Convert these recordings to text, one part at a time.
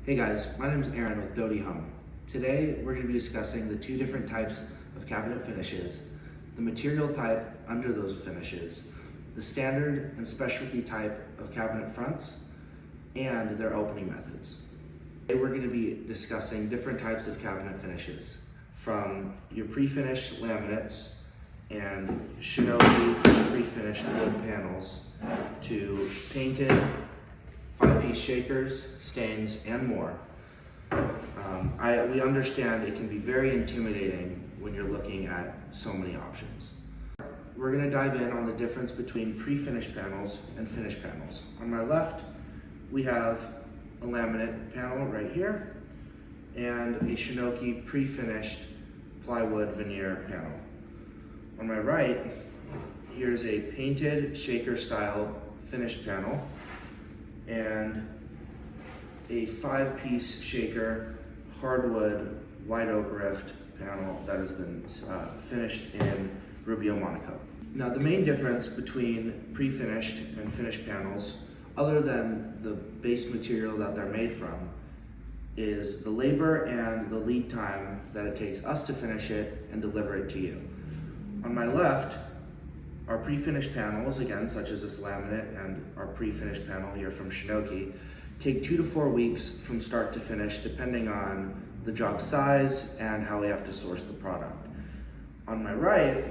Hey guys, my name is Aaron with DodiHome. Today we're going to be discussing the two different types of cabinet finishes, the material type under those finishes, the standard and specialty type of cabinet fronts, and their opening methods. Today we're going to be discussing different types of cabinet finishes, from your pre-finished laminates and Shinoki pre-finished wood panels to painted 5-piece shakers, stains, and more. We understand it can be very intimidating when you're looking at so many options. We're going to dive in on the difference between pre-finished panels and finished panels. On my left, we have a laminate panel right here and a Shinoki pre-finished plywood veneer panel. On my right, here's a painted shaker style finished panel and a 5-piece shaker hardwood white oak rift panel that has been finished in Rubio Monaco. Now the main difference between pre-finished and finished panels, other than the base material that they're made from, is the labor and the lead time that it takes us to finish it and deliver it to you. On my left, our pre-finished panels, again, such as this laminate and our pre-finished panel here from Shinoki, take 2 to 4 weeks from start to finish, depending on the job size and how we have to source the product. On my right,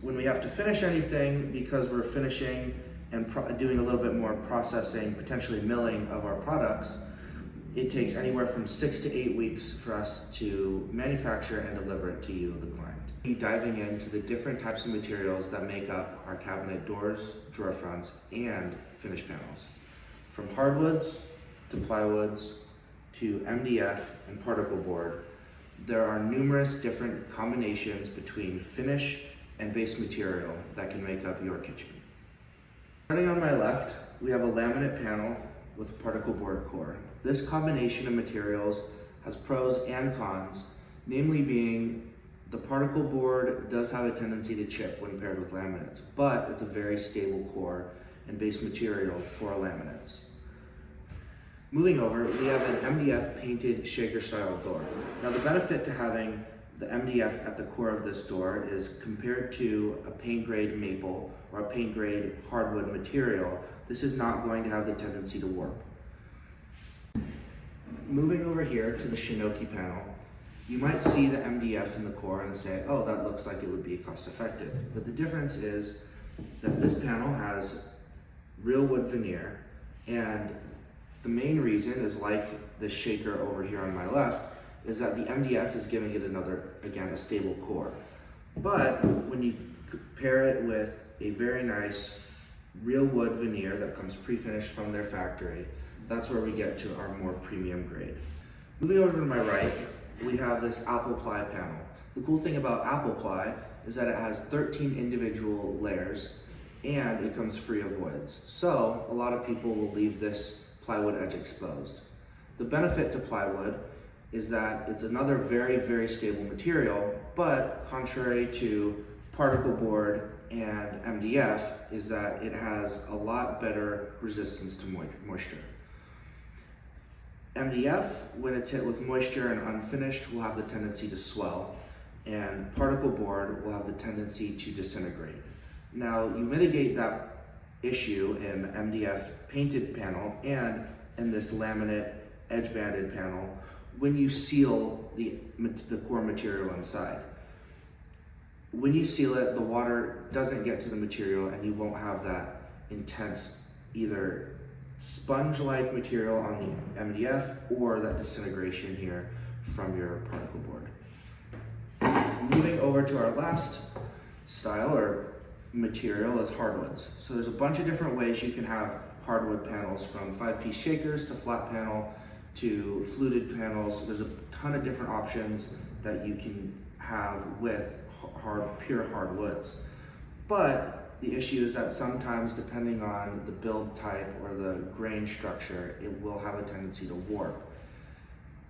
when we have to finish anything, because we're finishing and doing a little bit more processing, potentially milling of our products, it takes anywhere from 6 to 8 weeks for us to manufacture and deliver it to you, the client. We'll be diving into the different types of materials that make up our cabinet doors, drawer fronts, and finished panels. From hardwoods to plywoods to MDF and particle board, there are numerous different combinations between finish and base material that can make up your kitchen. Starting on my left, we have a laminate panel with a particle board core. This combination of materials has pros and cons, namely being the particle board does have a tendency to chip when paired with laminates, but it's a very stable core and base material for laminates. Moving over, we have an MDF painted shaker style door. Now the benefit to having the MDF at the core of this door is, compared to a paint grade maple or a paint grade hardwood material, this is not going to have the tendency to warp. Moving over here to the Shinoki panel, you might see the MDF in the core and say, oh, that looks like it would be cost effective. But the difference is that this panel has real wood veneer, and the main reason is, like the shaker over here on my left, is that the MDF is giving it a stable core. But when you pair it with a very nice real wood veneer that comes pre-finished from their factory, that's where we get to our more premium grade. Moving over to my right, we have this apple ply panel. The cool thing about apple ply is that it has 13 individual layers and it comes free of voids. So a lot of people will leave this plywood edge exposed. The benefit to plywood is that it's another very, very stable material, but contrary to particle board and MDF, is that it has a lot better resistance to moisture. MDF, when it's hit with moisture and unfinished, will have the tendency to swell, and particle board will have the tendency to disintegrate. Now, you mitigate that issue in the MDF painted panel and in this laminate edge banded panel when you seal the core material inside. When you seal it, the water doesn't get to the material and you won't have that intense either sponge-like material on the MDF or that disintegration here from your particle board. Moving over to our last style or material is hardwoods. So there's a bunch of different ways you can have hardwood panels, from 5-piece shakers to flat panel to fluted panels. There's a ton of different options that you can have with pure hardwoods. But the issue is that sometimes, depending on the build type or the grain structure, it will have a tendency to warp.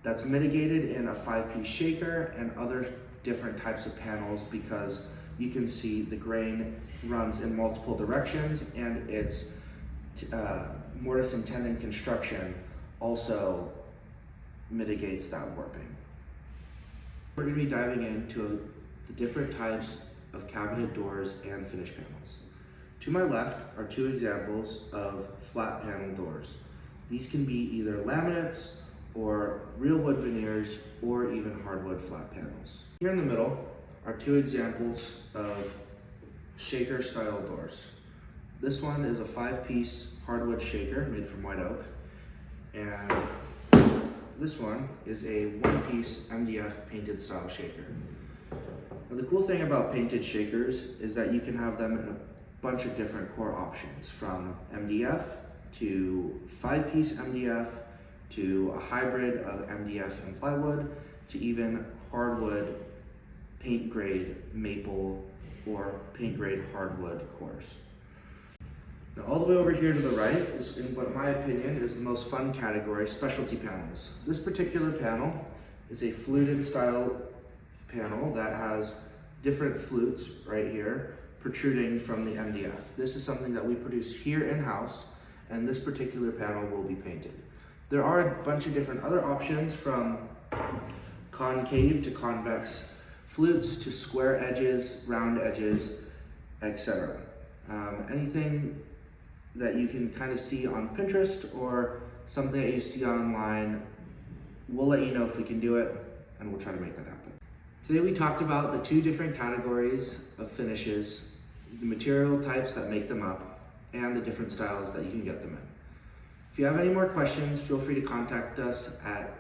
That's mitigated in a 5-piece shaker and other different types of panels, because you can see the grain runs in multiple directions, and its mortise and tenon construction also mitigates that warping. We're going to be diving into the different types of cabinet doors and finish panels. To my left are two examples of flat panel doors. These can be either laminates or real wood veneers or even hardwood flat panels. Here in the middle are two examples of shaker style doors. This one is a 5-piece hardwood shaker made from white oak, and this one is a 1-piece MDF painted style shaker. Now, the cool thing about painted shakers is that you can have them in a bunch of different core options, from MDF to 5-piece MDF to a hybrid of MDF and plywood to even hardwood paint grade maple or paint grade hardwood cores. Now, all the way over here to the right is, in what my opinion is the most fun category, specialty panels. This particular panel is a fluted style panel that has different flutes right here protruding from the MDF. This is something that we produce here in-house, and this particular panel will be painted. There are a bunch of different other options, from concave to convex flutes to square edges, round edges, etc. Anything that you can kind of see on Pinterest or something that you see online, we'll let you know if we can do it, and we'll try to make that happen. Today we talked about the two different categories of finishes, the material types that make them up, and the different styles that you can get them in. If you have any more questions, feel free to contact us at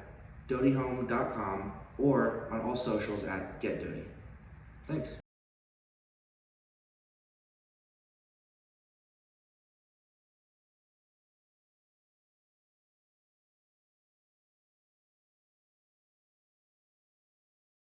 DodiHome.com or on all socials at GetDodi. Thanks.